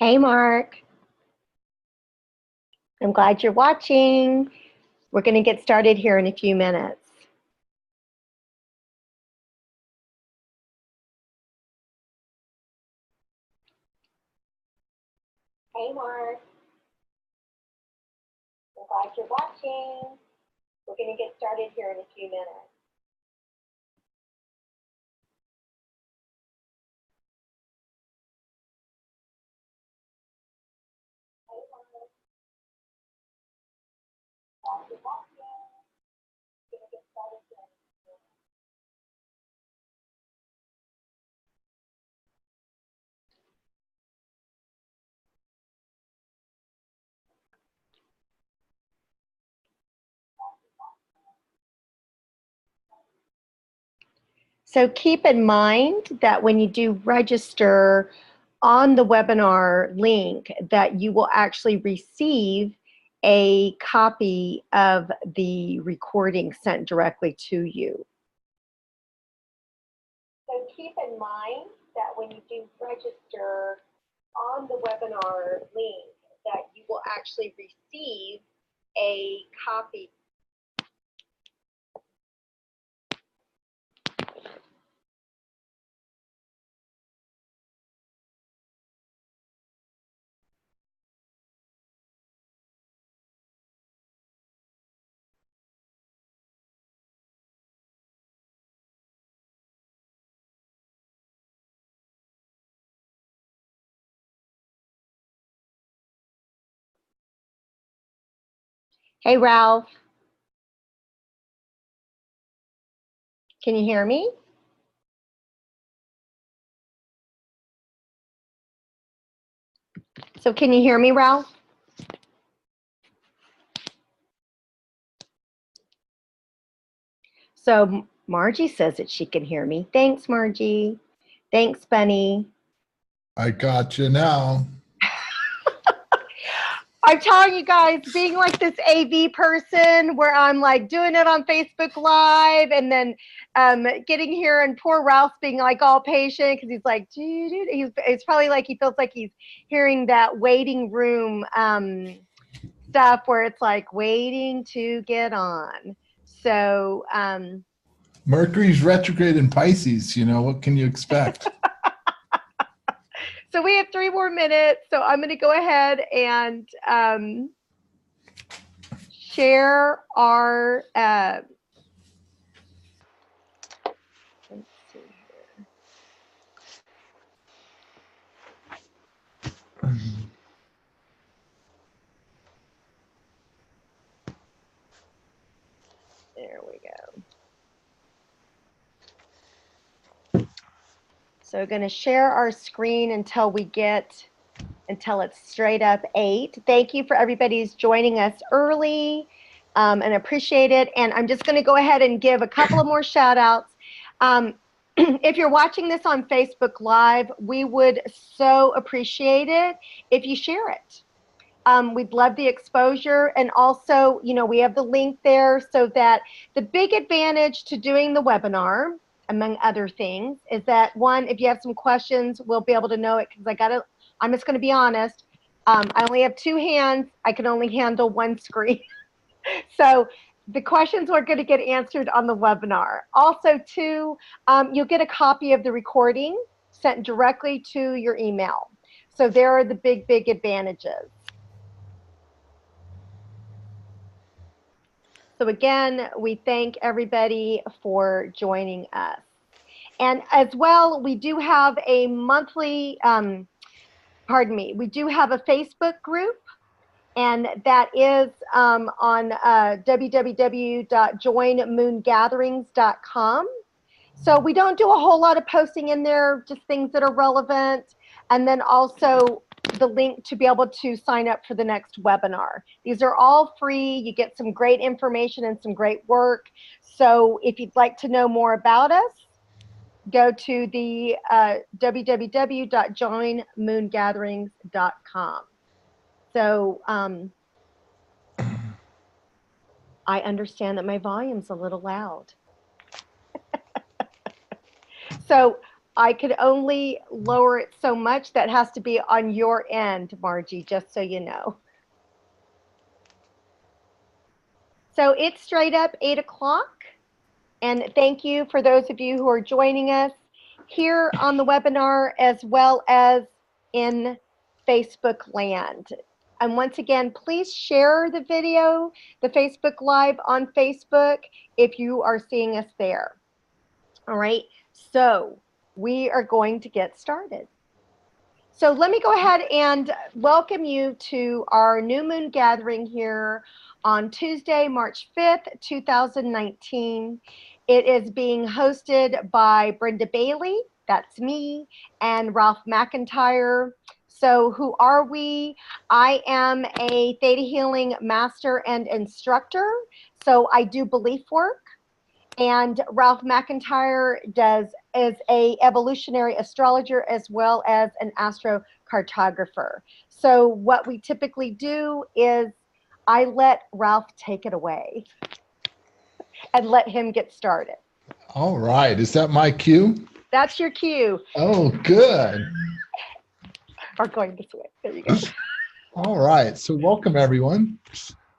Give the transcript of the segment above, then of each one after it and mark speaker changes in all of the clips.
Speaker 1: Hey, Mark. I'm glad you're watching. We're going to get started here in a few minutes. Hey, Mark. I'm glad you're watching. We're going to get started here in a few minutes. So keep in mind that when you do register on the webinar link, that you will actually receive a copy of the recording sent directly to you. So keep in mind that when you do register on the webinar link, that you will actually receive a copy. Hey, Ralph. Can you hear me? So can you hear me, Ralph? So Margie says that she can hear me. Thanks, Margie. Thanks, Bunny.
Speaker 2: I got you now.
Speaker 1: I'm telling you guys, being like this AV person where I'm like doing it on Facebook Live and then getting here and poor Ralph's being like all patient because he's like, dude, it's probably like he feels like he's hearing that waiting room stuff where it's like waiting to get on. So
Speaker 2: Mercury's retrograde in Pisces, you know, what can you expect?
Speaker 1: So we have 3 more minutes. So I'm going to go ahead and share our, let's see here. There we go. So we're going to share our screen until it's straight up 8. Thank you for everybody who's joining us early and appreciate it. And I'm just going to go ahead and give a couple of more shout outs. If you're watching this on Facebook Live, we would so appreciate it if you share it. We'd love the exposure, and also, you know, we have the link there so that the big advantage to doing the webinar, among other things, is that one, if you have some questions, we'll be able to know it because I'm just going to be honest. I only have 2 hands. I can only handle 1 screen. So the questions are going to get answered on the webinar. Also, too, you'll get a copy of the recording sent directly to your email. So there are the big, big advantages. So again, we thank everybody for joining us. And as well, we do have a monthly, we do have a Facebook group, and that is on www.joinmoongatherings.com. So we don't do a whole lot of posting in there, just things that are relevant. And then also the link to be able to sign up for the next webinar. These are all free. You get some great information and some great work. So if you'd like to know more about us, go to the www.joinmoongatherings.com. So I understand that my volume's a little loud. So I could only lower it so much. That has to be on your end, Margie, just so you know. So it's straight up 8 o'clock. And thank you for those of you who are joining us here on the webinar as well as in Facebook land. And once again, please share the video, the Facebook Live on Facebook if you are seeing us there. All right, so we are going to get started. So let me go ahead and welcome you to our new moon gathering here on Tuesday, March 5th, 2019. It is being hosted by Brenda Bailey, that's me, and Ralph Macintyre. So who are we? I am a Theta Healing Master and Instructor. So I do belief work. And Ralph Macintyre is a evolutionary astrologer as well as an astrocartographer. So what we typically do is I let Ralph take it away and let him get started.
Speaker 2: All right. Is that my cue?
Speaker 1: That's your cue.
Speaker 2: Oh, good.
Speaker 1: Or going this way. There you go.
Speaker 2: All right. So welcome, everyone.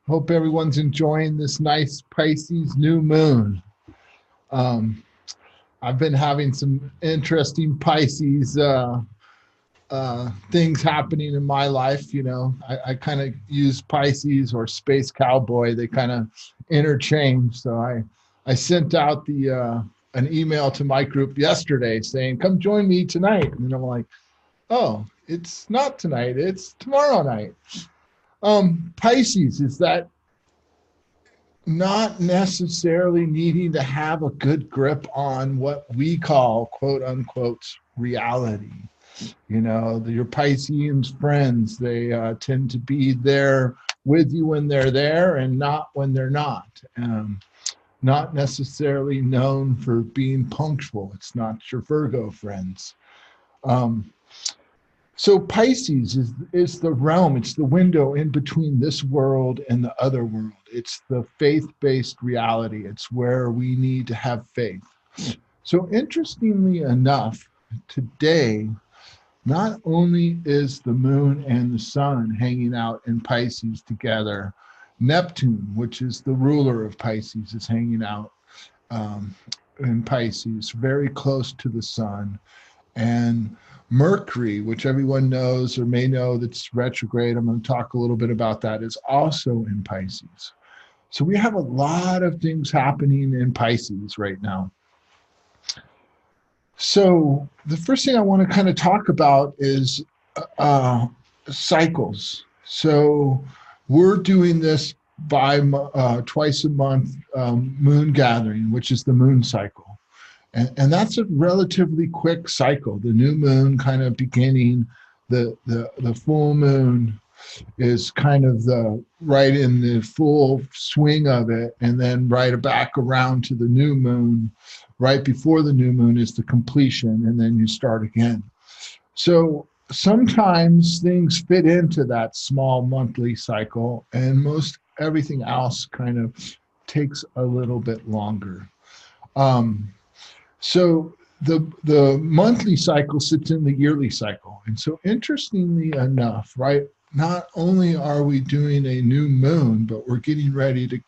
Speaker 2: Hope everyone's enjoying this nice Pisces new moon. I've been having some interesting Pisces things happening in my life. You know, I kind of use Pisces or Space Cowboy. They kind of interchange. So I sent out an email to my group yesterday saying, come join me tonight. And I'm like, oh, it's not tonight. It's tomorrow night. Pisces is that not necessarily needing to have a good grip on what we call quote unquote reality. You know, your Piscean friends, they tend to be there with you when they're there and not when they're not. Not necessarily known for being punctual. It's not your Virgo friends. So Pisces is the realm, it's the window in between this world and the other world. It's the faith-based reality. It's where we need to have faith. So interestingly enough, today, not only is the moon and the sun hanging out in Pisces together, Neptune, which is the ruler of Pisces, is hanging out in Pisces, very close to the sun. And Mercury, which everyone knows or may know that's retrograde, I'm going to talk a little bit about that, is also in Pisces. So we have a lot of things happening in Pisces right now. So the first thing I want to kind of talk about is cycles. So we're doing this by twice a month moon gathering, which is the moon cycle. And that's a relatively quick cycle. The new moon kind of beginning, the full moon is kind of right in the full swing of it, and then right back around to the new moon. Right before the new moon is the completion, and then you start again. So sometimes things fit into that small monthly cycle, and most everything else kind of takes a little bit longer. So the monthly cycle sits in the yearly cycle. And so interestingly enough, right, not only are we doing a new moon, but we're getting ready to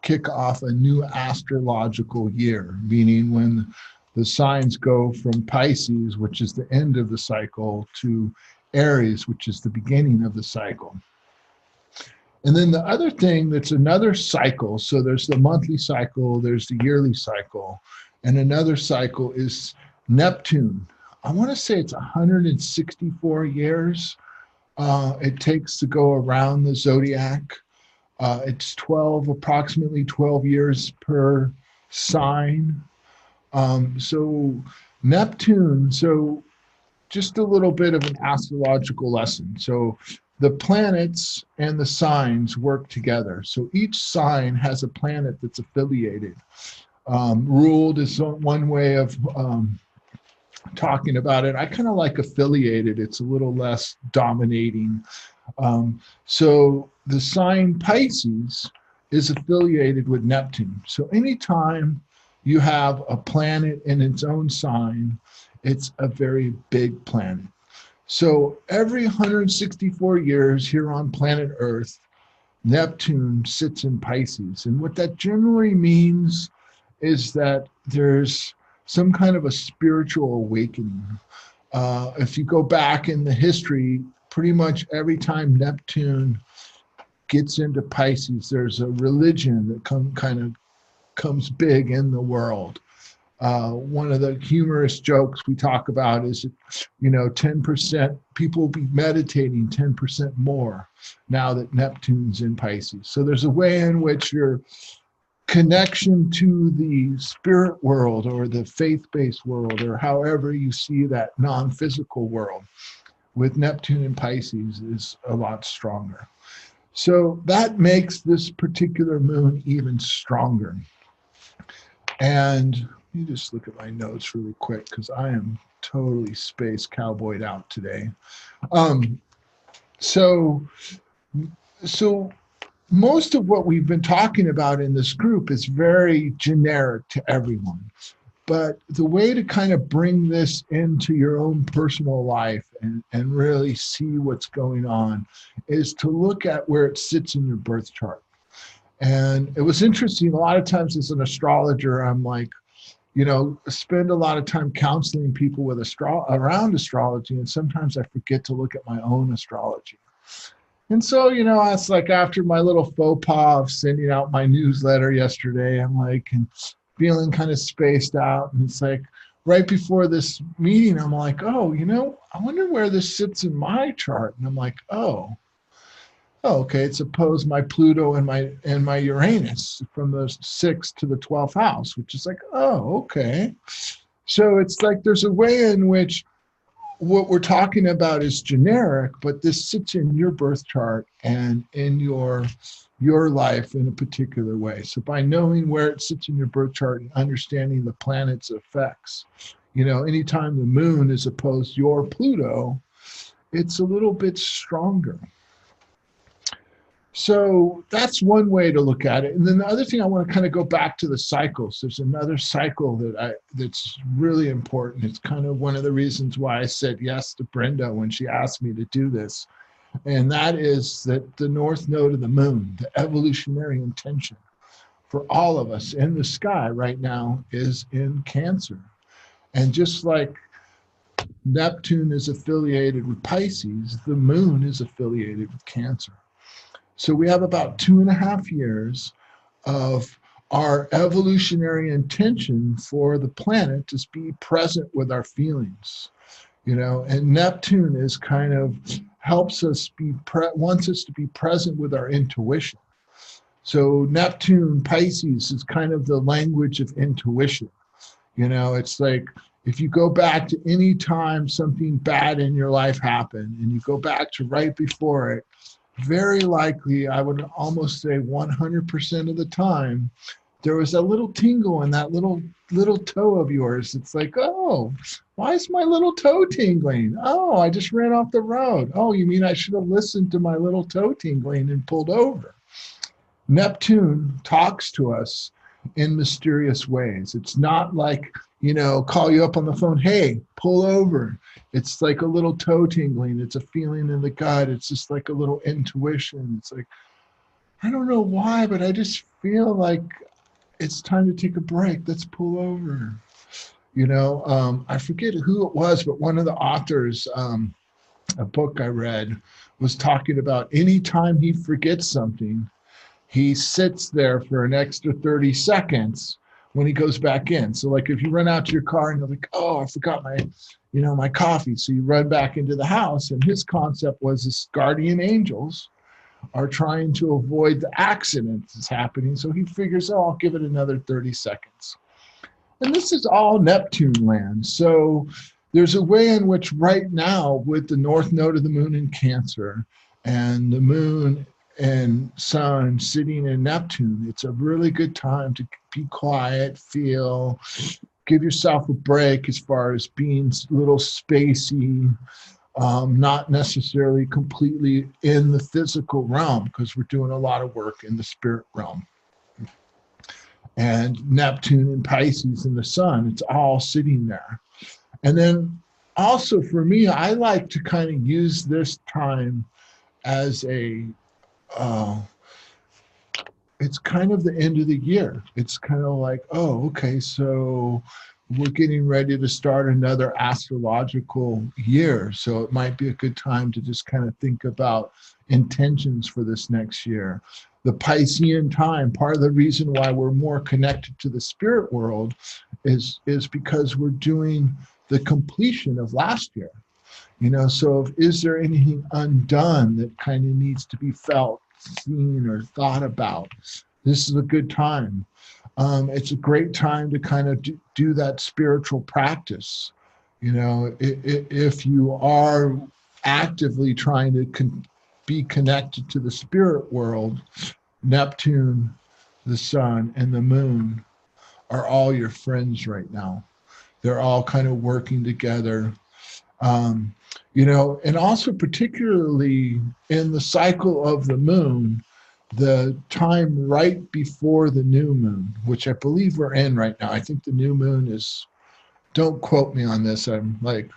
Speaker 2: kick off a new astrological year, meaning when the signs go from Pisces, which is the end of the cycle, to Aries, which is the beginning of the cycle. And then the other thing that's another cycle, so there's the monthly cycle, there's the yearly cycle, and another cycle is Neptune. I want to say it's 164 years it takes to go around the zodiac. It's approximately 12 years per sign. So Neptune, so just a little bit of an astrological lesson. So the planets and the signs work together. So each sign has a planet that's affiliated. Ruled is one way of talking about it. I kind of like affiliated. It's a little less dominating. So the sign Pisces is affiliated with Neptune. So anytime you have a planet in its own sign, It's a very big planet. So every 164 years here on planet Earth, Neptune sits in Pisces. And what that generally means is that there's some kind of a spiritual awakening. If you go back in the history, pretty much every time Neptune gets into Pisces, there's a religion that kind of comes big in the world. One of the humorous jokes we talk about is, 10% people will be meditating 10% more now that Neptune's in Pisces. So there's a way in which your connection to the spirit world or the faith-based world, or however you see that non-physical world, with Neptune in Pisces is a lot stronger. So that makes this particular moon even stronger. And let me just look at my notes really quick, because I am totally space cowboyed out today. So most of what we've been talking about in this group is very generic to everyone. But the way to kind of bring this into your own personal life and really see what's going on is to look at where it sits in your birth chart. And it was interesting, a lot of times as an astrologer, I'm like, spend a lot of time counseling people with around astrology, and sometimes I forget to look at my own astrology. And so, it's like after my little faux pas of sending out my newsletter yesterday, I'm like, and feeling kind of spaced out. And it's like right before this meeting, I'm like, oh, I wonder where this sits in my chart. And I'm like, oh, okay, it's opposed my Pluto and my Uranus from the 6th to the 12th house, which is like, oh, okay. So it's like there's a way in which what we're talking about is generic, but this sits in your birth chart and in your life in a particular way. So by knowing where it sits in your birth chart and understanding the planet's effects, anytime the moon is opposed your Pluto, it's a little bit stronger. So that's one way to look at it. And then the other thing, I want to kind of go back to the cycles. There's another cycle that's really important. It's kind of one of the reasons why I said yes to Brenda when she asked me to do this. And that is that the north node of the moon, the evolutionary intention for all of us in the sky right now, is in Cancer. And just like Neptune is affiliated with Pisces, the moon is affiliated with Cancer. So we have about 2.5 years of our evolutionary intention for the planet to be present with our feelings, and Neptune is kind of helps us wants us to be present with our intuition. So Neptune, Pisces is kind of the language of intuition. It's like if you go back to any time something bad in your life happened and you go back to right before it, very likely, I would almost say 100% of the time, there was a little tingle in that little toe of yours. It's like, oh, why is my little toe tingling? Oh, I just ran off the road. Oh, you mean I should have listened to my little toe tingling and pulled over? Neptune talks to us in mysterious ways. It's not like, call you up on the phone, hey, pull over. It's like a little toe tingling. It's a feeling in the gut. It's just like a little intuition. It's like, I don't know why, but I just feel like it's time to take a break. Let's pull over. I forget who it was, but one of the authors, a book I read, was talking about any time he forgets something, he sits there for an extra 30 seconds when he goes back in. So like if you run out to your car and you're like, oh, I forgot my coffee. So you run back into the house, and his concept was his guardian angels are trying to avoid the accident that's happening. So he figures, oh, I'll give it another 30 seconds. And this is all Neptune land. So there's a way in which right now with the north node of the moon in Cancer and the moon and sun sitting in Neptune, it's a really good time to be quiet, feel, give yourself a break as far as being a little spacey, not necessarily completely in the physical realm, because we're doing a lot of work in the spirit realm. And Neptune and Pisces and the sun, it's all sitting there. And then also for me, I like to kind of use this time as it's kind of the end of the year. It's kind of like, oh, okay, so we're getting ready to start another astrological year. So it might be a good time to just kind of think about intentions for this next year. The Piscean time, part of the reason why we're more connected to the spirit world is because we're doing the completion of last year. So is there anything undone that kind of needs to be felt, seen, or thought about? This is a good time. It's a great time to kind of do that spiritual practice. If you are actively trying to be connected to the spirit world, Neptune, the sun, and the moon are all your friends right now. They're all kind of working together. And also particularly in the cycle of the moon, the time right before the new moon, which I believe we're in right now. I think the new moon is, don't quote me on this, I'm like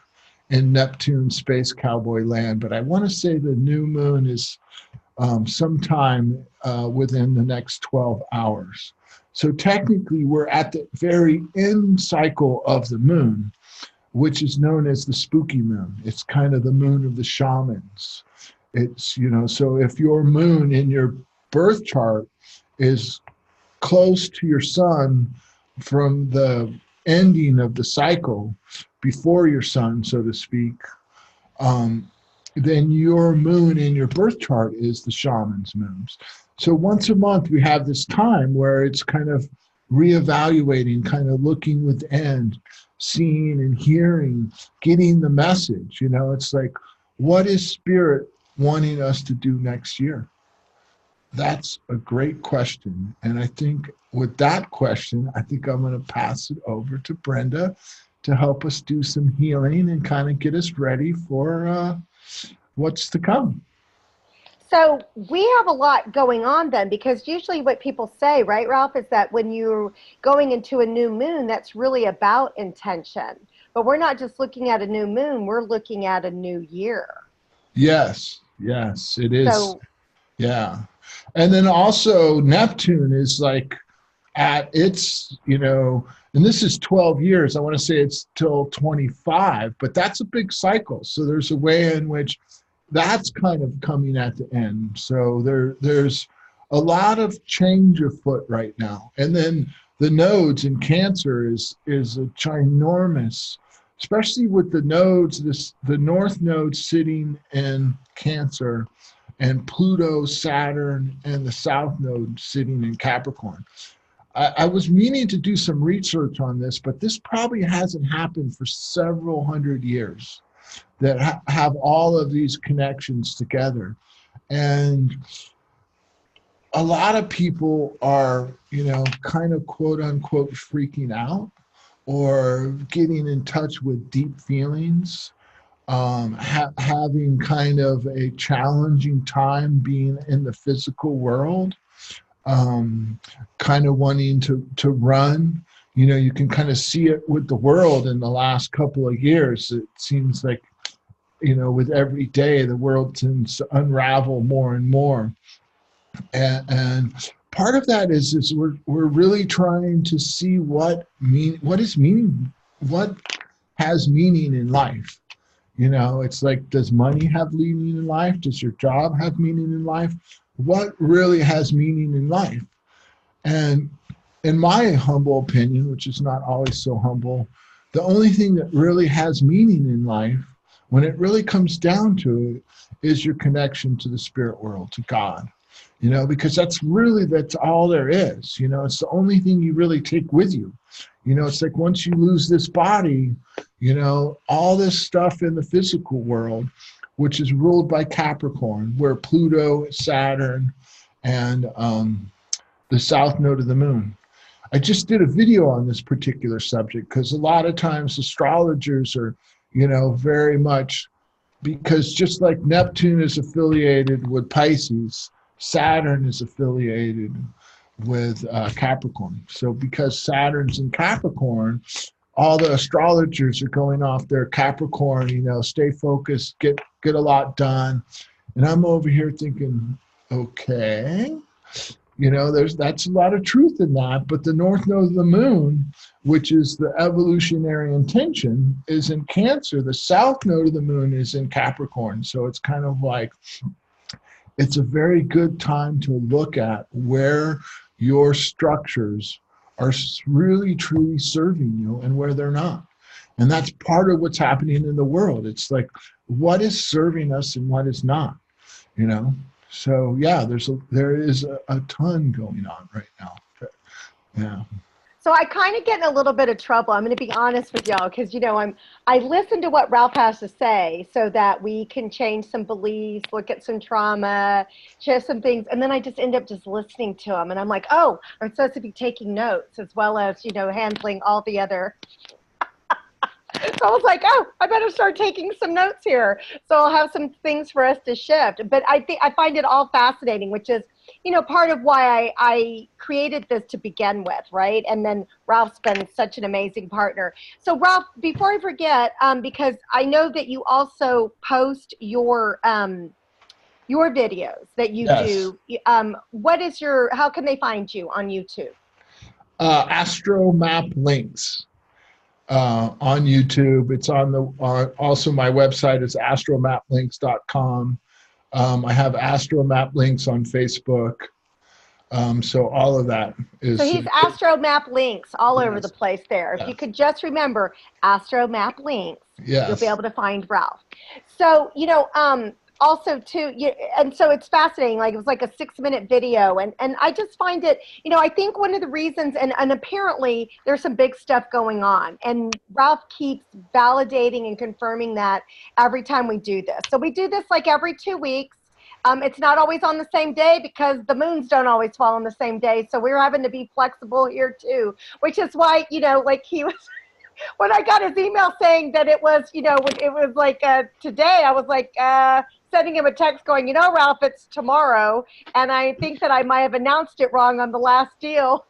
Speaker 2: in Neptune space cowboy land, but I want to say the new moon is sometime within the next 12 hours. So technically we're at the very end cycle of the moon, which is known as the spooky moon. It's kind of the moon of the shamans. It's, so if your moon in your birth chart is close to your sun from the ending of the cycle, before your sun, so to speak, then your moon in your birth chart is the shaman's moons. So once a month, we have this time where it's kind of reevaluating, kind of looking within, seeing and hearing, getting the message. It's like, what is spirit wanting us to do next year? That's a great question. And I think with that question, I think I'm going to pass it over to Brenda to help us do some healing and kind of get us ready for what's to come.
Speaker 1: So we have a lot going on then, because usually what people say, right, Ralph, is that when you're going into a new moon, that's really about intention. But we're not just looking at a new moon, we're looking at a new year.
Speaker 2: Yes, it is.
Speaker 1: So,
Speaker 2: yeah. And then also Neptune is like at its, and this is 12 years. I want to say it's till 25, but that's a big cycle. So there's a way in which that's kind of coming at the end. So there's a lot of change afoot right now. And then the nodes in Cancer is a ginormous, especially with the nodes, the North node sitting in Cancer, and Pluto, Saturn, and the South node sitting in Capricorn. I was meaning to do some research on this, but this probably hasn't happened for several hundred years, that have all of these connections together. And a lot of people are, kind of quote unquote freaking out or getting in touch with deep feelings, having kind of a challenging time being in the physical world, kind of wanting to run. You can kind of see it with the world in the last couple of years. It seems like, with every day, the world tends to unravel more and more. And part of that is we're really trying to see what has meaning in life. It's like, does money have meaning in life? Does your job have meaning in life? What really has meaning in life? And in my humble opinion, which is not always so humble, the only thing that really has meaning in life, when it really comes down to it, is your connection to the spirit world, to God. Because that's all there is. It's the only thing you really take with you. It's like once you lose this body, all this stuff in the physical world, which is ruled by Capricorn, where Pluto, Saturn, and the south node of the moon. I just did a video on this particular subject because a lot of times astrologers are, very much, because just like Neptune is affiliated with Pisces, Saturn is affiliated with Capricorn. So because Saturn's in Capricorn, all the astrologers are going off their Capricorn, stay focused, get a lot done. And I'm over here thinking, okay, that's a lot of truth in that. But the North Node of the Moon, which is the evolutionary intention, is in Cancer. The South Node of the Moon is in Capricorn. So it's kind of like, it's a very good time to look at where your structures are really, truly serving you and where they're not. And that's part of what's happening in the world. It's like, what is serving us and what is not, So yeah, there is a ton going on right now. Yeah.
Speaker 1: So I kind of get in a little bit of trouble. I'm going to be honest with y'all because, I listen to what Ralph has to say so that we can change some beliefs, look at some trauma, share some things. And then I just end up just listening to him. And I'm like, oh, I'm supposed to be taking notes as well as, handling all the other. So I was like, oh, I better start taking some notes here. So I'll have some things for us to shift. But I find it all fascinating, which is, part of why I created this to begin with, right? And then Ralph's been such an amazing partner. So Ralph, before I forget, because I know that you also post your videos that you do. How can they find you on YouTube?
Speaker 2: Astro-Map-Links. On YouTube. It's on also my website is Astro-Map-Links.com. I have Astro-Map-Links on Facebook. So all of that is.
Speaker 1: So he's Astro-Map-Links all over the place there. If you could just remember Astro-Map-Links, you'll be able to find Ralph. So, also too, and so it's fascinating, like it was like a 6-minute video, and I just find it, I think one of the reasons, and apparently there's some big stuff going on, and Ralph keeps validating and confirming that every time we do this. So we do this like every 2 weeks. It's not always on the same day because the moons don't always fall on the same day, so we're having to be flexible here too, which is why, like he was when I got his email saying that it was, it was like today, I was like sending him a text going, Ralph, it's tomorrow. And I think that I might have announced it wrong on the last deal.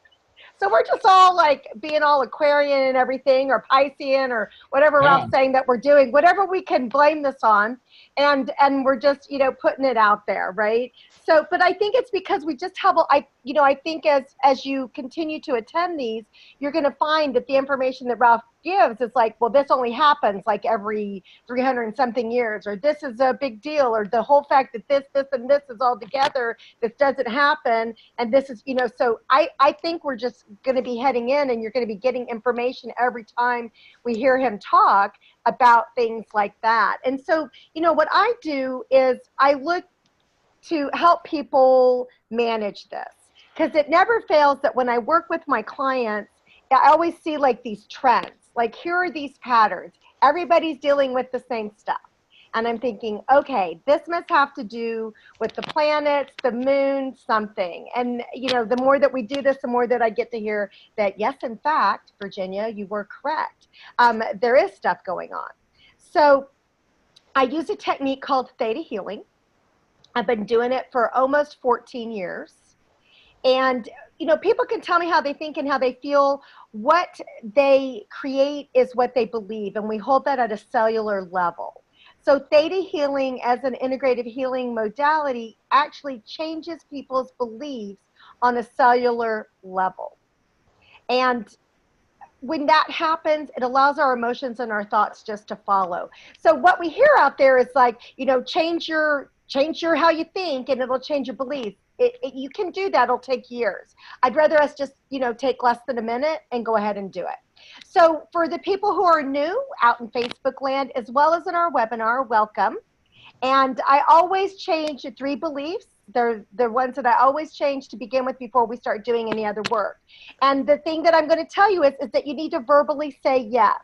Speaker 1: So we're just all like being all Aquarian and everything, or Piscean, or whatever Ralph's saying that we're doing, whatever we can blame this on. And we're just, putting it out there, right? So, but I think it's because we just have, I think as you continue to attend these, you're going to find that the information that Ralph gives is like, well, this only happens like every 300 and something years, or this is a big deal, or the whole fact that this, and this is all together, this doesn't happen. And this is, so I think we're just going to be heading in, and you're going to be getting information every time we hear him talk about things like that. And so, what I do is I look to help people manage this, because it never fails that when I work with my clients, I always see like these trends, like here are these patterns. Everybody's dealing with the same stuff. And I'm thinking, okay, this must have to do with the planets, the moon, something. And, the more that we do this, the more that I get to hear that, yes, in fact, Virginia, you were correct. There is stuff going on. So I use a technique called Theta Healing. I've been doing it for almost 14 years. And, people can tell me how they think and how they feel. What they create is what they believe. And we hold that at a cellular level. So Theta Healing as an integrative healing modality actually changes people's beliefs on a cellular level. And when that happens, it allows our emotions and our thoughts just to follow. So what we hear out there is like, change your how you think and it'll change your beliefs. You can do that. It'll take years. I'd rather us just, take less than a minute and go ahead and do it. So for the people who are new out in Facebook land, as well as in our webinar, welcome. And I always change the 3 beliefs. They're the ones that I always change to begin with before we start doing any other work. And the thing that I'm going to tell you is that you need to verbally say yes.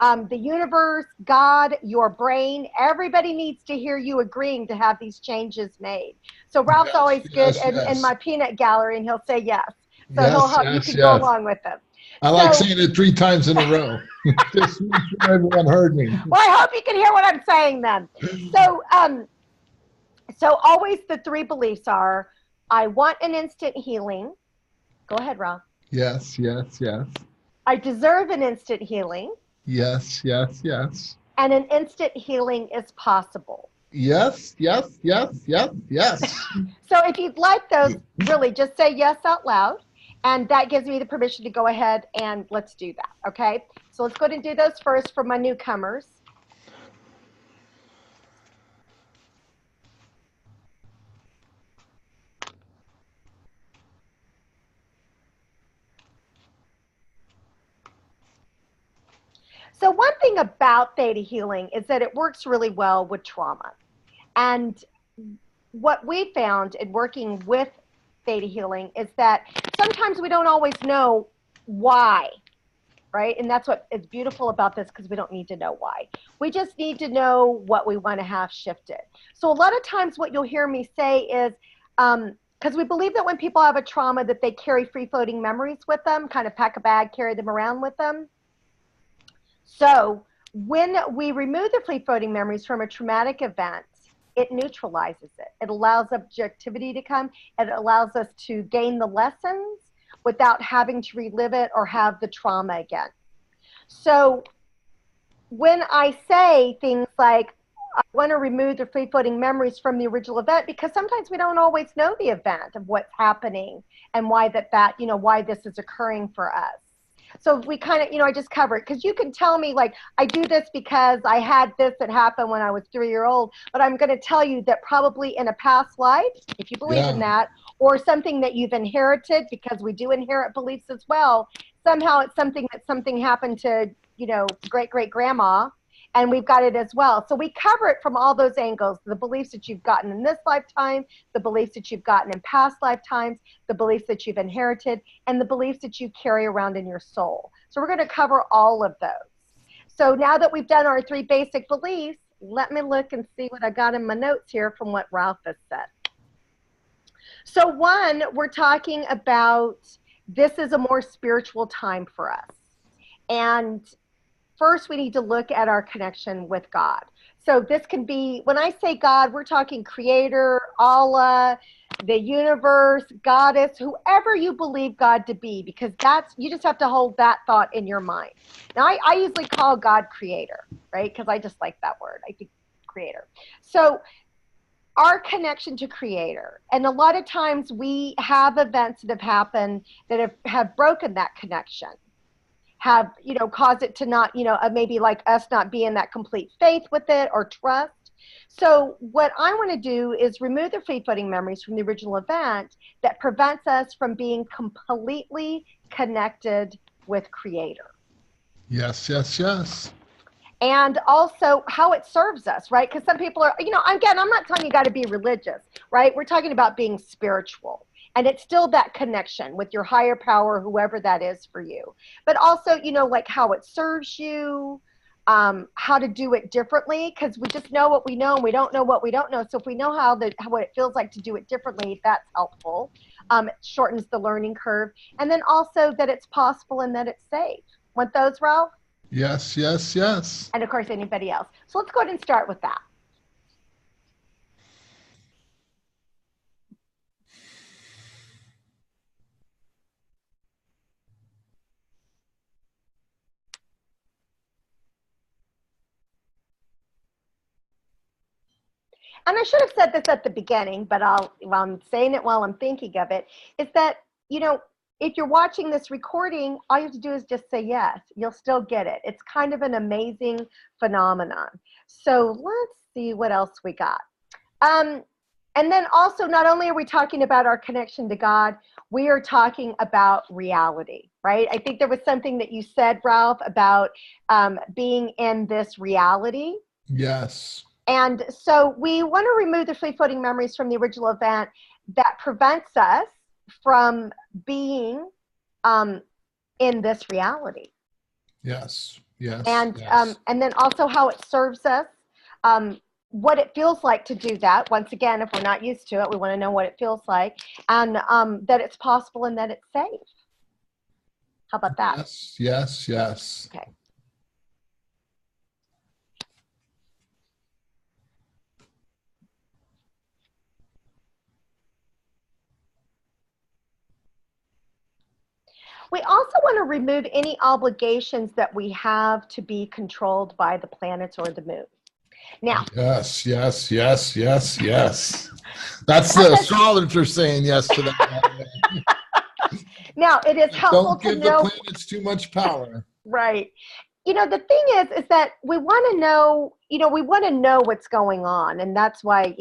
Speaker 1: The universe, God, your brain, everybody needs to hear you agreeing to have these changes made. So Ralph's always good in my peanut gallery, and he'll say yes. So he'll help you can go along with them.
Speaker 2: I like saying it 3 times in a row. Just make sure everyone heard me.
Speaker 1: Well, I hope you can hear what I'm saying then. So always the 3 beliefs are, I want an instant healing. Go ahead, Ralph.
Speaker 2: Yes.
Speaker 1: I deserve an instant healing.
Speaker 2: Yes, yes, yes.
Speaker 1: And an instant healing is possible.
Speaker 2: Yes, yes, yes, yes, yes.
Speaker 1: So if you'd like those, really just say yes out loud. And that gives me the permission to go ahead and let's do that. Okay. So let's go ahead and do those first for my newcomers. So one thing about theta healing is that it works really well with trauma. And what we found in working with theta healing is that sometimes we don't always know why, right? And that's what is beautiful about this, because we don't need to know why. We just need to know what we want to have shifted. So a lot of times what you'll hear me say is, because we believe that when people have a trauma that they carry free-floating memories with them, kind of pack a bag, carry them around with them. So when we remove the free-floating memories from a traumatic event, it neutralizes it. It allows objectivity to come, and it allows us to gain the lessons without having to relive it or have the trauma again. So when I say things like, I want to remove the free-floating memories from the original event, because sometimes we don't always know the event of what's happening and why why this is occurring for us. So we kind of, I just cover it, because you can tell me, like, I do this because I had this that happened when I was 3-year-old, but I'm going to tell you that probably in a past life, if you believe in that, or something that you've inherited, because we do inherit beliefs as well, somehow it's something happened to, great-great-grandma, and we've got it as well. So we cover it from all those angles: the beliefs that you've gotten in this lifetime, the beliefs that you've gotten in past lifetimes, the beliefs that you've inherited, and the beliefs that you carry around in your soul. So we're going to cover all of those. So now that we've done our 3 basic beliefs, let me look and see what I got in my notes here from what Ralph has said. So one, we're talking about, this is a more spiritual time for us. And first, we need to look at our connection with God. So this can be, when I say God, we're talking creator, Allah, the universe, goddess, whoever you believe God to be, because you just have to hold that thought in your mind. Now, I usually call God creator, right? Because I just like that word. I think creator. So our connection to creator, and a lot of times we have events that have happened that have broken that connection, have caused it to not, maybe like us not be in that complete faith with it or trust. So what I want to do is remove the free-floating memories from the original event that prevents us from being completely connected with creator.
Speaker 2: Yes, yes, yes.
Speaker 1: And also how it serves us, right? Because some people are, again, I'm not telling you got to be religious, right? We're talking about being spiritual. And it's still that connection with your higher power, whoever that is for you. But also, like how it serves you, how to do it differently, because we just know what we know and we don't know what we don't know. So if we know what it feels like to do it differently, that's helpful. It shortens the learning curve. And then also that it's possible and that it's safe. Want those, Ralph?
Speaker 2: Yes, yes, yes.
Speaker 1: And of course, anybody else. So let's go ahead and start with that. And I should have said this at the beginning, but I'm saying it while I'm thinking of it, is that, if you're watching this recording, all you have to do is just say yes. You'll still get it. It's kind of an amazing phenomenon. So let's see what else we got. And then also, not only are we talking about our connection to God, we are talking about reality, right? I think there was something that you said, Ralph, about being in this reality.
Speaker 2: Yes.
Speaker 1: And so we want to remove the free-floating memories from the original event that prevents us from being in this reality.
Speaker 2: Yes, yes,
Speaker 1: And
Speaker 2: yes.
Speaker 1: and then also how it serves us, what it feels like to do that. Once again, if we're not used to it, we want to know what it feels like, and that it's possible and that it's safe. How about that?
Speaker 2: Yes, yes, yes.
Speaker 1: Okay. We also want to remove any obligations that we have to be controlled by the planets or the moon. Now,
Speaker 2: yes, yes, yes, yes, yes. That's the astrologer saying yes to that.
Speaker 1: now it is helpful
Speaker 2: Don't
Speaker 1: to
Speaker 2: give the
Speaker 1: know.
Speaker 2: planets too much power.
Speaker 1: Right. You know, the thing is that we want to know, we want to know what's going on. And that's why,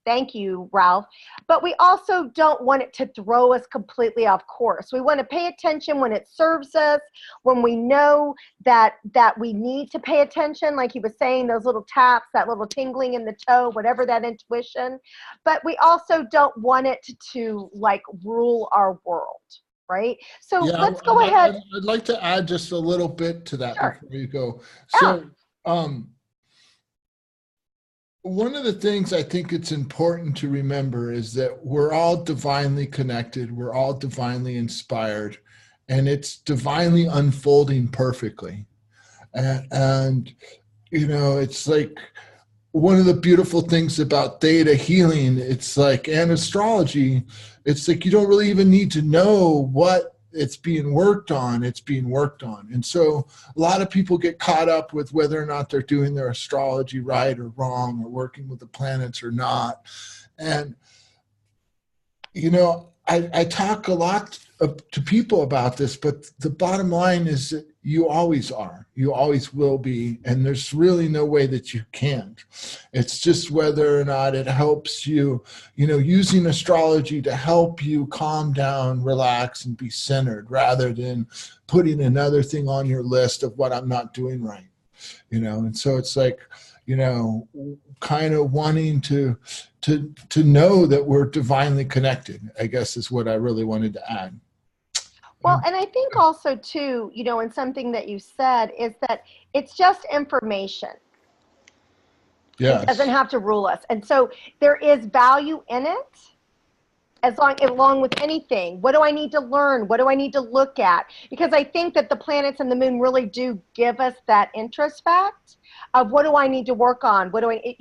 Speaker 1: thank you, Ralph. But we also don't want it to throw us completely off course. We want to pay attention when it serves us, when we know that we need to pay attention, like he was saying, those little taps, that little tingling in the toe, whatever that intuition. But we also don't want it to like rule our world. Right? So
Speaker 2: Yeah,
Speaker 1: let's go ahead.
Speaker 2: I'd like to add just a little bit to that
Speaker 1: Sure.
Speaker 2: before you go.
Speaker 1: Yeah.
Speaker 2: So, one of the things I think it's important to remember is that we're all divinely connected, we're all divinely inspired, and it's divinely unfolding perfectly. And it's like one of the beautiful things about theta healing, it's like, and astrology, it's like you don't really even need to know what it's being worked on. It's being worked on. And so a lot of people get caught up with whether or not they're doing their astrology right or wrong, or working with the planets or not. And I talk a lot to people about this, but the bottom line is that you always are, you always will be, and there's really no way that you can't. It's just whether or not it helps you, using astrology to help you calm down, relax, and be centered, rather than putting another thing on your list of what I'm not doing right. And so it's like, kind of wanting to know that we're divinely connected, I guess, is what I really wanted to add.
Speaker 1: Well, and I think also too, and something that you said is that it's just information.
Speaker 2: Yes.
Speaker 1: It doesn't have to rule us. And so there is value in it, along with anything. What do I need to learn? What do I need to look at? Because I think that the planets and the moon really do give us that introspect of what do I need to work on? What do I,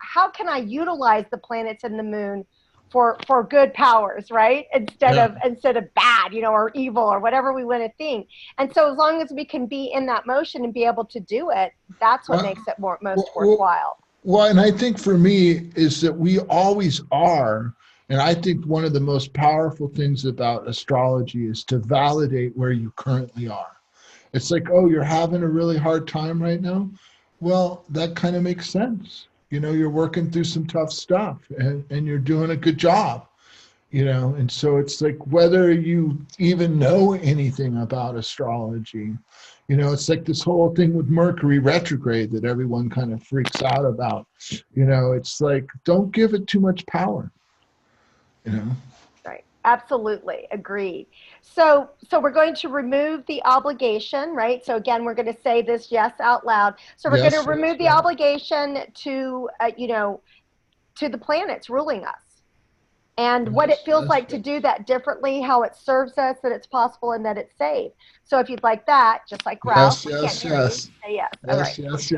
Speaker 1: how can I utilize the planets and the moon for good powers, right? Instead of bad, or evil, or whatever we want to think. And so as long as we can be in that motion and be able to do it, that's what makes it most worthwhile.
Speaker 2: Well, and I think for me is that we always are. And I think one of the most powerful things about astrology is to validate where you currently are. It's like, oh, you're having a really hard time right now. Well, that kind of makes sense. You're working through some tough stuff, and you're doing a good job. And so it's like, whether you even know anything about astrology, it's like this whole thing with Mercury retrograde that everyone kind of freaks out about. It's like, don't give it too much power.
Speaker 1: Right. Absolutely. Agreed. So we're going to remove the obligation, right? So again, we're going to say this yes out loud. So we're going to remove the obligation to, to the planets ruling us, and what it feels like to do that differently, how it serves us, that it's possible, and that it's safe. So if you'd like that, just like Ralph, we can't hear you, say yes. All right.
Speaker 2: Yes.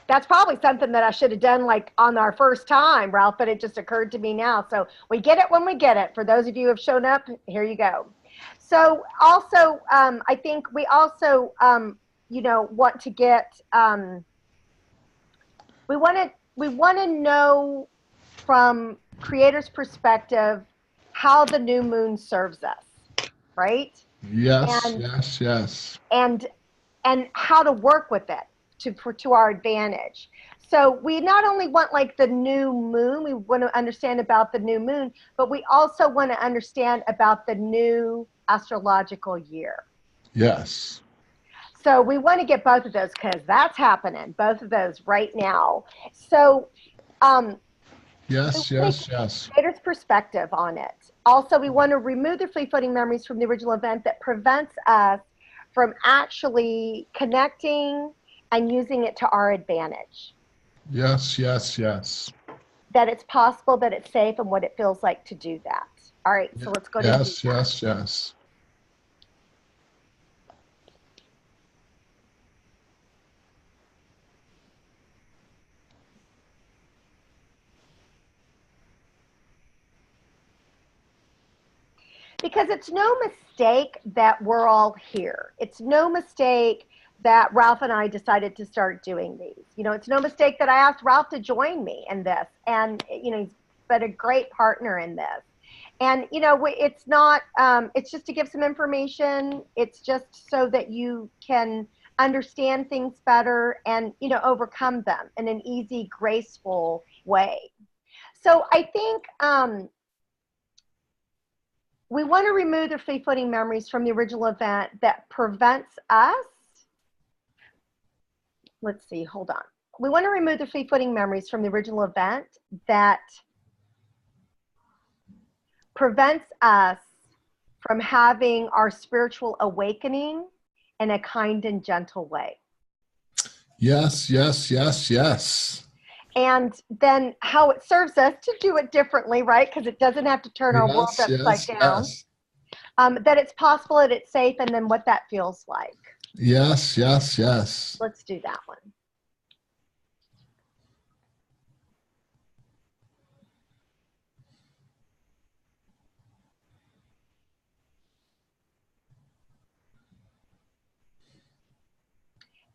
Speaker 1: That's probably something that I should have done like on our first time, Ralph, but it just occurred to me now. So we get it when we get it. For those of you who have shown up, here you go. So also, I think we also, want to get, we want to know from creator's perspective how the new moon serves us, right?
Speaker 2: Yes.
Speaker 1: And how to work with it to our advantage. So we not only want like the new moon, we want to understand about the new moon, but we also want to understand about the new astrological year.
Speaker 2: Yes.
Speaker 1: So we want to get both of those because that's happening, both of those right now. So
Speaker 2: yes.
Speaker 1: creator's perspective on it. Also, we want to remove the free-floating memories from the original event that prevents us from actually connecting and using it to our advantage.
Speaker 2: Yes.
Speaker 1: That it's possible, that it's safe, and what it feels like to do that. All right, so let's go to
Speaker 2: Yes.
Speaker 1: Because it's no mistake that we're all here. It's no mistake that Ralph and I decided to start doing these. You know, it's no mistake that I asked Ralph to join me in this. And, you know, he's been a great partner in this. And, you know, it's not, it's just to give some information. It's just so that you can understand things better and, you know, overcome them in an easy, graceful way. So I think we want to remove the free-floating memories from the original event that prevents us. Let's see, hold on. We want to remove the free-floating memories from the original event that prevents us from having our spiritual awakening in a kind and gentle way.
Speaker 2: Yes, yes, yes, yes.
Speaker 1: And then how it serves us to do it differently, right? Because it doesn't have to turn our world upside down.
Speaker 2: Yes.
Speaker 1: That it's possible, that it's safe, and then what that feels like.
Speaker 2: Yes, yes, yes.
Speaker 1: Let's do that one.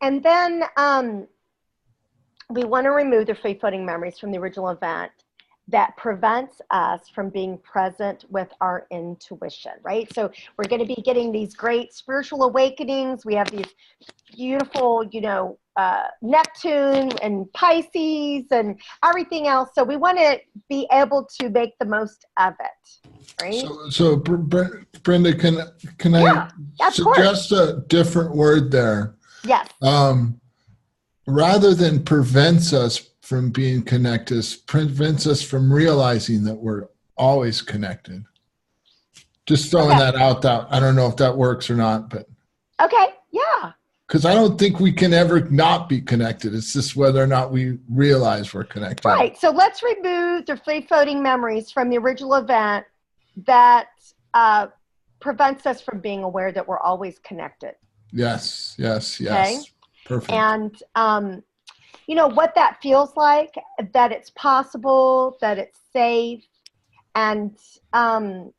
Speaker 1: And then we want to remove the free-floating memories from the original event that prevents us from being present with our intuition, right? So we're going to be getting these great spiritual awakenings. We have these beautiful, you know, Neptune and Pisces and everything else. So we want to be able to make the most of it, right?
Speaker 2: So Brenda, can I suggest a different word there?
Speaker 1: Yes.
Speaker 2: Rather than prevents us from being connected, prevents us from realizing that we're always connected. Just throwing that out. I don't know if that works or not, but.
Speaker 1: Okay, yeah.
Speaker 2: Because I don't think we can ever not be connected. It's just whether or not we realize we're connected.
Speaker 1: Right. So let's remove the free-floating memories from the original event that prevents us from being aware that we're always connected.
Speaker 2: Yes, yes, yes.
Speaker 1: Okay?
Speaker 2: Perfect.
Speaker 1: And, you know, what that feels like, that it's possible, that it's safe, and, yeah,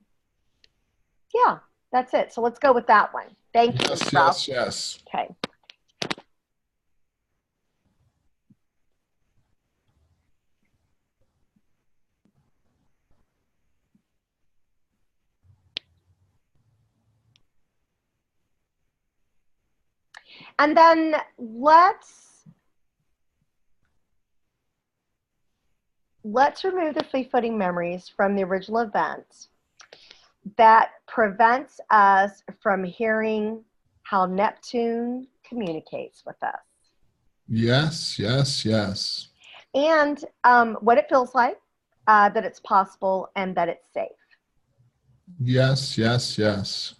Speaker 1: that's it. So let's go with that one. Thank you, Ralph.
Speaker 2: Yes, yes.
Speaker 1: Okay. And then let's remove the free-floating memories from the original event that prevents us from hearing how Neptune communicates with us.
Speaker 2: Yes, yes, yes.
Speaker 1: And what it feels like, that it's possible, and that it's safe.
Speaker 2: Yes, yes, yes.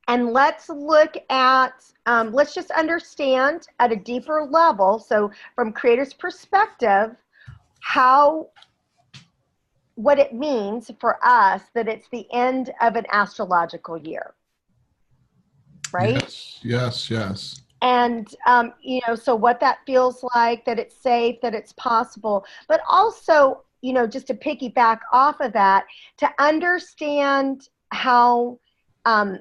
Speaker 1: And let's look at, let's just understand at a deeper level, so from creator's perspective, what it means for us that it's the end of an astrological year, right?
Speaker 2: Yes, yes, yes.
Speaker 1: And, you know, so what that feels like, that it's safe, that it's possible, but also, you know, just to piggyback off of that, to understand how,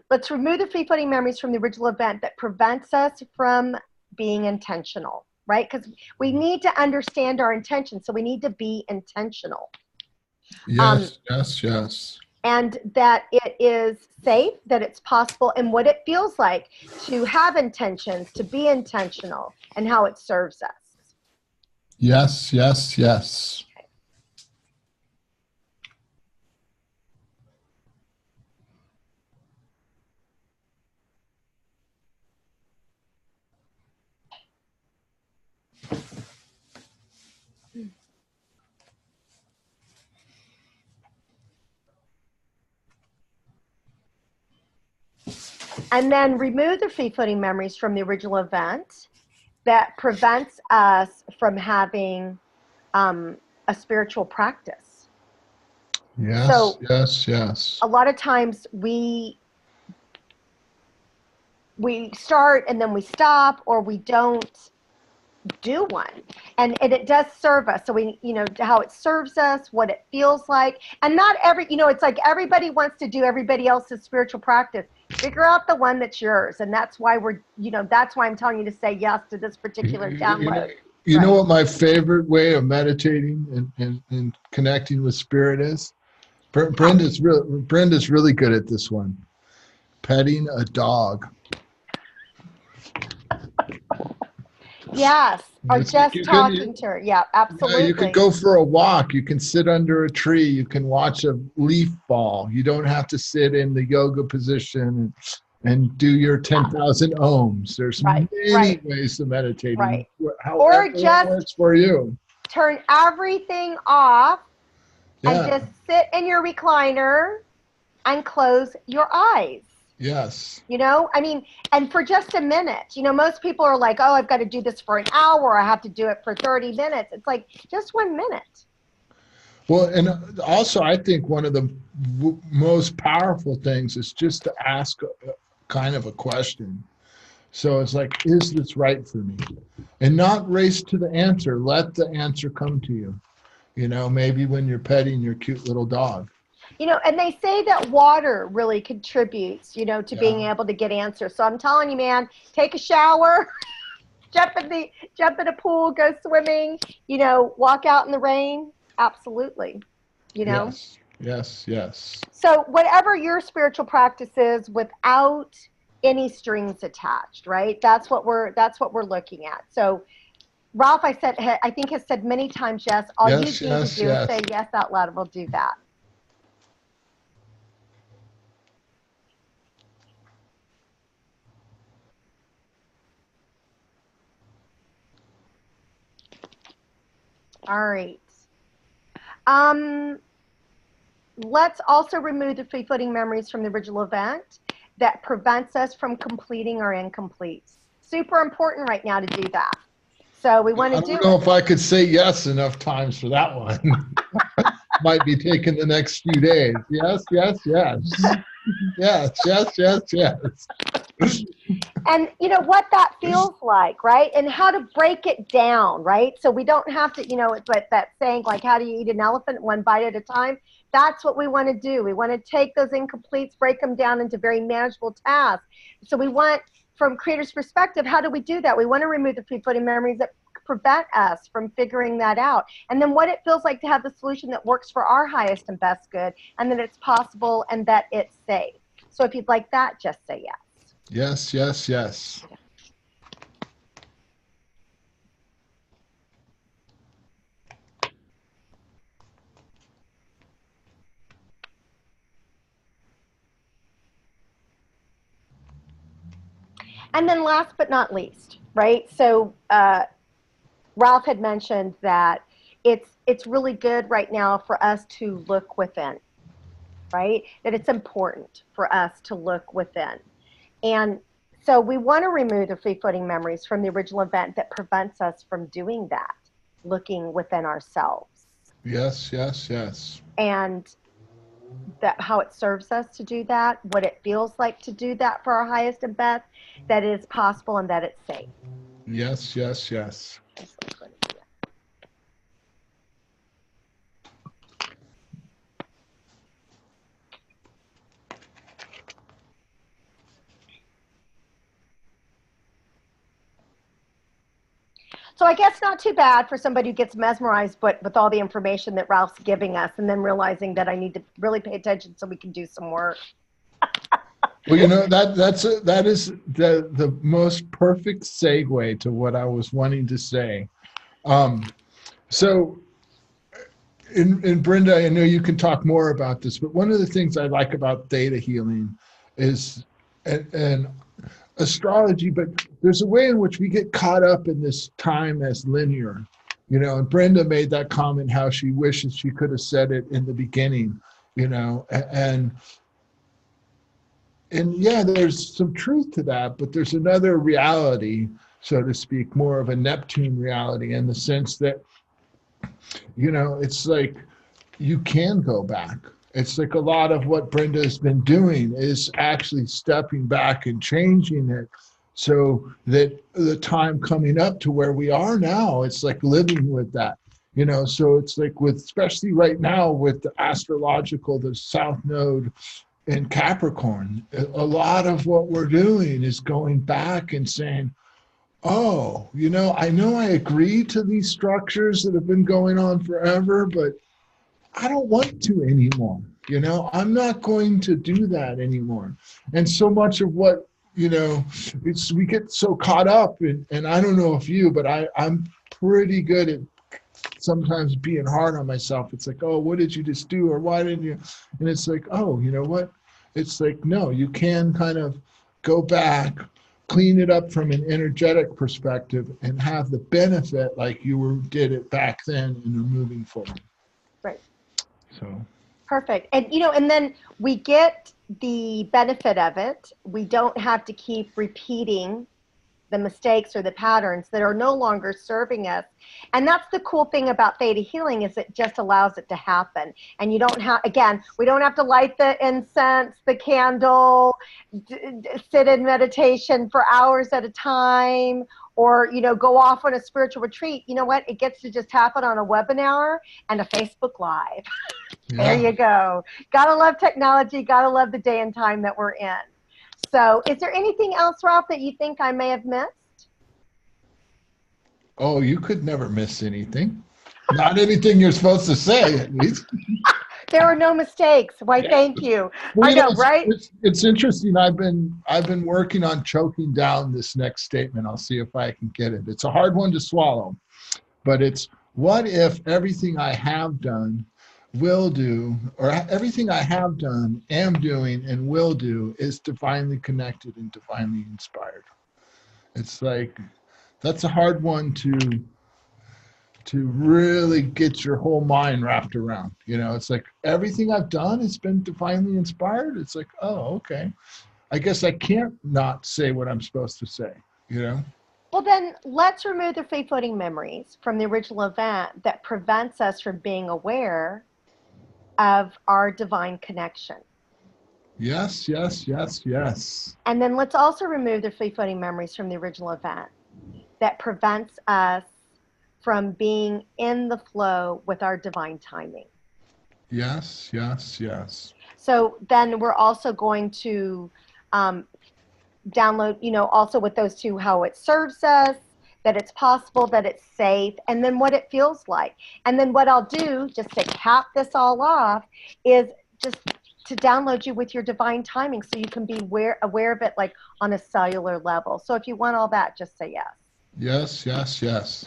Speaker 1: let's remove the free-floating memories from the original event that prevents us from being intentional, right? Because we need to understand our intention, so we need to be intentional.
Speaker 2: Yes, yes, yes.
Speaker 1: And that it is safe, that it's possible, and what it feels like to have intentions, to be intentional, and how it serves us.
Speaker 2: Yes, yes, yes.
Speaker 1: And then remove the free-floating memories from the original event that prevents us from having a spiritual practice.
Speaker 2: Yes,
Speaker 1: So
Speaker 2: yes, yes.
Speaker 1: a lot of times we we start and then we stop, or we don't do one. And it does serve us. So we, how it serves us, what it feels like. And not it's like everybody wants to do everybody else's spiritual practice. Figure out the one that's yours. And that's why that's why I'm telling you to say yes to this particular download.
Speaker 2: You know what my favorite way of meditating and connecting with spirit is? Brenda's really good at this one. Petting a dog.
Speaker 1: Yes, or just talking to her. Yeah, absolutely.
Speaker 2: You could go for a walk. You can sit under a tree. You can watch a leaf fall. You don't have to sit in the yoga position and do your 10,000 ohms. There's many ways to meditate. However it works for you.
Speaker 1: Turn everything off and just sit in your recliner and close your eyes.
Speaker 2: Yes.
Speaker 1: And for just a minute, most people are like, oh, I've got to do this for an hour. I have to do it for 30 minutes. It's like just 1 minute.
Speaker 2: Well, and also I think one of the most powerful things is just to ask kind of a question. So it's like, is this right for me? And not race to the answer. Let the answer come to you. Maybe when you're petting your cute little dog.
Speaker 1: And they say that water really contributes, to being able to get answers. So I'm telling you, man, take a shower, jump in a pool, go swimming, walk out in the rain. Absolutely.
Speaker 2: Yes.
Speaker 1: So whatever your spiritual practice is, without any strings attached, right? That's what we're looking at. So Ralph, I think has said many times, yes. All you need to do is say yes out loud. We'll do that. All right. Let's also remove the free-floating memories from the original event that prevents us from completing our incompletes. Super important right now to do that. So we want to do it.
Speaker 2: I don't know if I could say yes enough times for that one. Might be taking the next few days. Yes. Yes.
Speaker 1: And what that feels like, right? And how to break it down, right? So we don't have to, but that saying, like, how do you eat an elephant one bite at a time? That's what we want to do. We want to take those incompletes, break them down into very manageable tasks. So we want, from creator's perspective, how do we do that? We want to remove the free-floating memories that prevent us from figuring that out. And then what it feels like to have the solution that works for our highest and best good, and that it's possible and that it's safe. So if you'd like that, just say yes.
Speaker 2: Yes.
Speaker 1: And then last but not least, right? So Ralph had mentioned that it's really good right now for us to look within, right? That it's important for us to look within. And so we want to remove the free-floating memories from the original event that prevents us from doing that, looking within ourselves.
Speaker 2: Yes.
Speaker 1: And that how it serves us to do that, what it feels like to do that for our highest and best, that it is possible and that it's safe.
Speaker 2: Yes.
Speaker 1: So I guess not too bad for somebody who gets mesmerized, but with all the information that Ralph's giving us, and then realizing that I need to really pay attention so we can do some work.
Speaker 2: Well, that is the most perfect segue to what I was wanting to say. So, in Brenda, I know you can talk more about this, but one of the things I like about theta healing is, and astrology, but there's a way in which we get caught up in this time as linear, and Brenda made that comment how she wishes she could have said it in the beginning, and yeah, there's some truth to that, but there's another reality, so to speak, more of a Neptune reality, in the sense that, it's like you can go back. It's like a lot of what Brenda has been doing is actually stepping back and changing it so that the time coming up to where we are now, it's like living with that. So it's like with, especially right now with the astrological, the South Node in Capricorn, a lot of what we're doing is going back and saying, oh, I know I agree to these structures that have been going on forever, but I don't want to anymore. I'm not going to do that anymore. And so much of what, we get so caught up in, and I don't know if you, but I'm pretty good at sometimes being hard on myself. It's like, oh, what did you just do? Or why didn't you? And it's like, oh, you know what? It's like, no, you can kind of go back, clean it up from an energetic perspective and have the benefit like did it back then and are moving forward.
Speaker 1: Right.
Speaker 2: So.
Speaker 1: Perfect. And, and then we get the benefit of it. We don't have to keep repeating the mistakes or the patterns that are no longer serving us. And that's the cool thing about theta healing, is it just allows it to happen. And you don't have, again, we don't have to light the incense, the candle, sit in meditation for hours at a time, or, go off on a spiritual retreat. You know what? It gets to just happen on a webinar and a Facebook Live. Yeah. There you go. Gotta love technology. Gotta love the day and time that we're in. So is there anything else, Ralph, that you think I may have missed?
Speaker 2: Oh, you could never miss anything. Not anything you're supposed to say, at least.
Speaker 1: There are no mistakes. Why, yeah. Thank you. Well, I know, right?
Speaker 2: It's interesting. I've been working on choking down this next statement. I'll see if I can get it. It's a hard one to swallow, but it's, what if everything I have done, will do, or everything I have done, am doing, and will do is divinely connected and divinely inspired? It's like, that's a hard one to really get your whole mind wrapped around. It's like, everything I've done has been divinely inspired. It's like, oh, okay. I guess I can't not say what I'm supposed to say,
Speaker 1: Well, then let's remove the free-floating memories from the original event that prevents us from being aware of our divine connection.
Speaker 2: Yes, yes, yes, yes.
Speaker 1: And then let's also remove the free-floating memories from the original event that prevents us from being in the flow with our divine timing.
Speaker 2: Yes, yes, yes.
Speaker 1: So then we're also going to download, also with those two, how it serves us, that it's possible, that it's safe, and then what it feels like. And then what I'll do, just to cap this all off, is just to download you with your divine timing so you can be aware of it, like on a cellular level. So if you want all that, just say yes.
Speaker 2: Yes, yes, yes.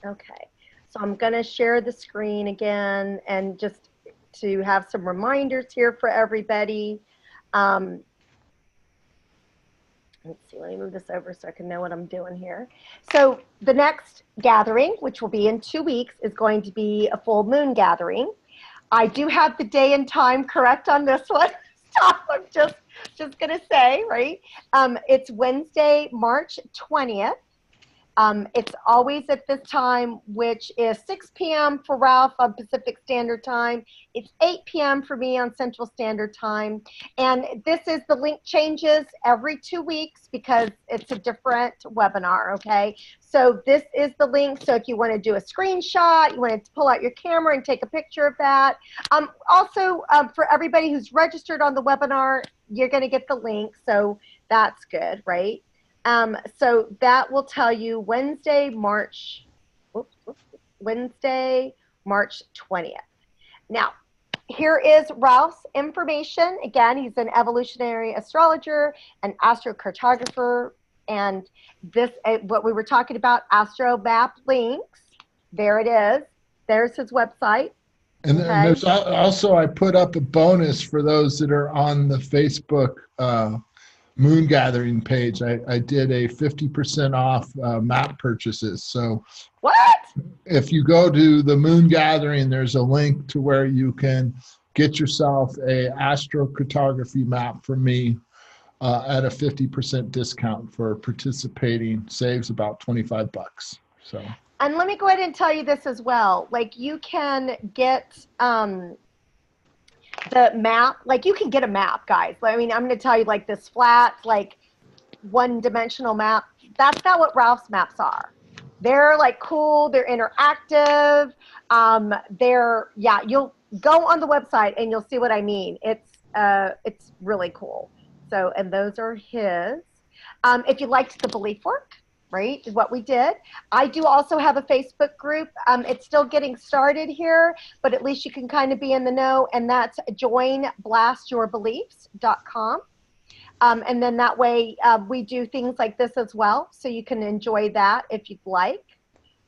Speaker 1: Okay, so I'm going to share the screen again, and just to have some reminders here for everybody. Let's see, let me move this over so I can know what I'm doing here. So the next gathering, which will be in 2 weeks, is going to be a full moon gathering. I do have the day and time correct on this one. Stop, I'm just going to say, right? It's Wednesday, March 20th. It's always at this time, which is 6 p.m. for Ralph on Pacific Standard Time. It's 8 p.m. for me on Central Standard Time. And this is, the link changes every 2 weeks because it's a different webinar, okay? So this is the link. So if you want to do a screenshot, you want to pull out your camera and take a picture of that. Also, for everybody who's registered on the webinar, you're going to get the link. So that's good, right? So that will tell you Wednesday, March 20th. Now, here is Ralph's information. Again, he's an evolutionary astrologer, an astrocartographer, and this, what we were talking about, Astro-Map-Links. There it is. There's his website.
Speaker 2: And then there's also, I put up a bonus for those that are on the Facebook moon gathering page. I did a 50% off map purchases. So
Speaker 1: What?
Speaker 2: if you go to the moon gathering, there's a link to where you can get yourself a astrocartography map from me at a 50% discount for participating. Saves about 25 bucks. So.
Speaker 1: And let me go ahead and tell you this as well. Like, you can get the map, like you can get a map, guys. I mean, I'm going to tell you, like, this flat, like one-dimensional map, that's not what Ralph's maps are. They're like cool, they're interactive. Yeah, you'll go on the website and you'll see what I mean. It's really cool. So, and those are his. If you liked the belief work, right, is what we did. I do also have a Facebook group. It's still getting started here, but at least you can kind of be in the know, and that's joinblastyourbeliefs.com. And then that way we do things like this as well, so you can enjoy that if you'd like.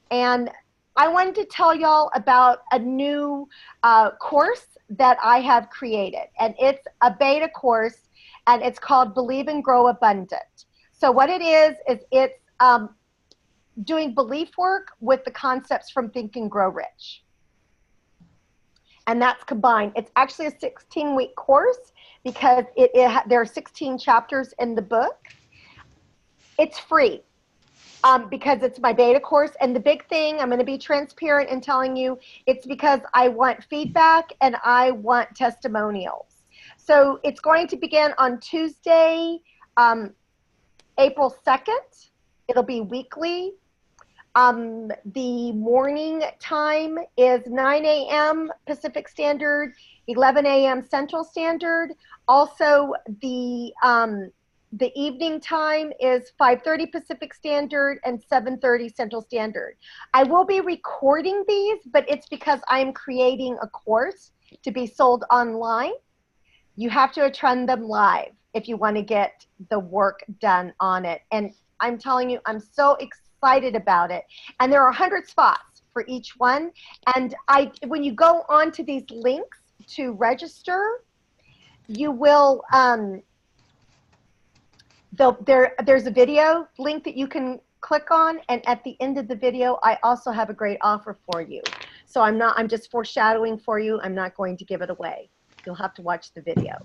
Speaker 1: And I wanted to tell y'all about a new course that I have created, and it's a beta course, and it's called Believe and Grow Abundant. So what it is it's doing belief work with the concepts from Think and Grow Rich. And that's combined. It's actually a 16-week course because there are 16 chapters in the book. It's free because it's my beta course. And the big thing, I'm going to be transparent in telling you, it's because I want feedback and I want testimonials. So it's going to begin on Tuesday, April 2nd. It'll be weekly. The morning time is 9 a.m. Pacific Standard, 11 a.m. Central Standard. Also, the evening time is 5:30 Pacific Standard and 7:30 Central Standard. I will be recording these, but it's because I'm creating a course to be sold online. You have to attend them live if you want to get the work done on it. And I'm telling you, I'm so excited about it. And there are 100 spots for each one. And when you go onto these links to register, you will, there's a video link that you can click on. And at the end of the video, I also have a great offer for you. So I'm just foreshadowing for you. I'm not going to give it away. You'll have to watch the video.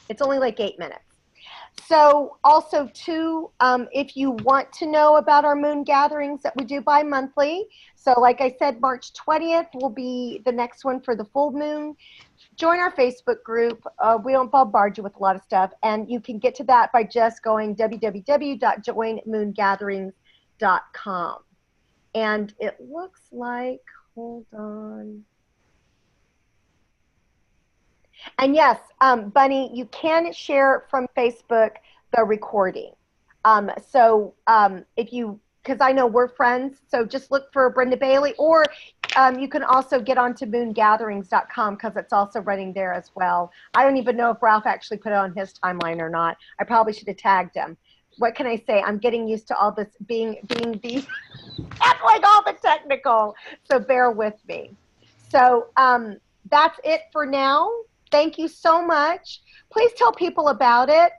Speaker 1: It's only like 8 minutes. So also too, if you want to know about our moon gatherings that we do bi-monthly, so like I said, March 20th will be the next one for the full moon. Join our Facebook group. We don't bombard you with a lot of stuff, and you can get to that by just going www.joinmoongatherings.com. And it looks like, hold on. And yes, Bunny, you can share from Facebook the recording. If you, because I know we're friends, so just look for Brenda Bailey, or you can also get onto moongatherings.com because it's also running there as well. I don't even know if Ralph actually put it on his timeline or not. I probably should have tagged him. What can I say? I'm getting used to all this being the like all the technical, so bear with me. So that's it for now. Thank you so much. Please tell people about it.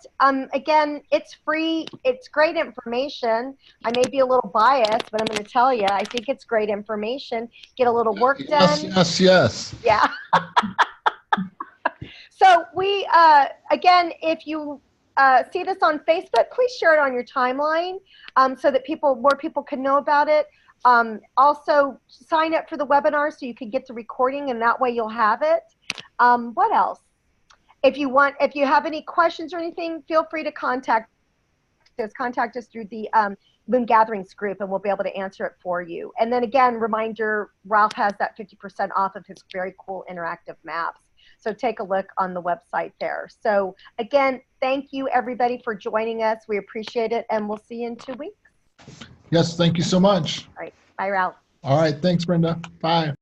Speaker 1: Again, it's free. It's great information. I may be a little biased, but I'm going to tell you, I think it's great information. Get a little work done.
Speaker 2: Yes, yes.
Speaker 1: Yeah. So we, again, if you see this on Facebook, please share it on your timeline so that more people can know about it. Also, sign up for the webinar so you can get the recording, and that way you'll have it. What else? If you have any questions or anything, feel free to contact us through the Moon Gatherings group, and we'll be able to answer it for you. And then again, reminder, Ralph has that 50% off of his very cool interactive maps. So take a look on the website there. So again, thank you everybody for joining us. We appreciate it, and we'll see you in 2 weeks.
Speaker 2: Yes, thank you so much.
Speaker 1: All right. Bye, Ralph.
Speaker 2: All right. Thanks, Brenda. Bye.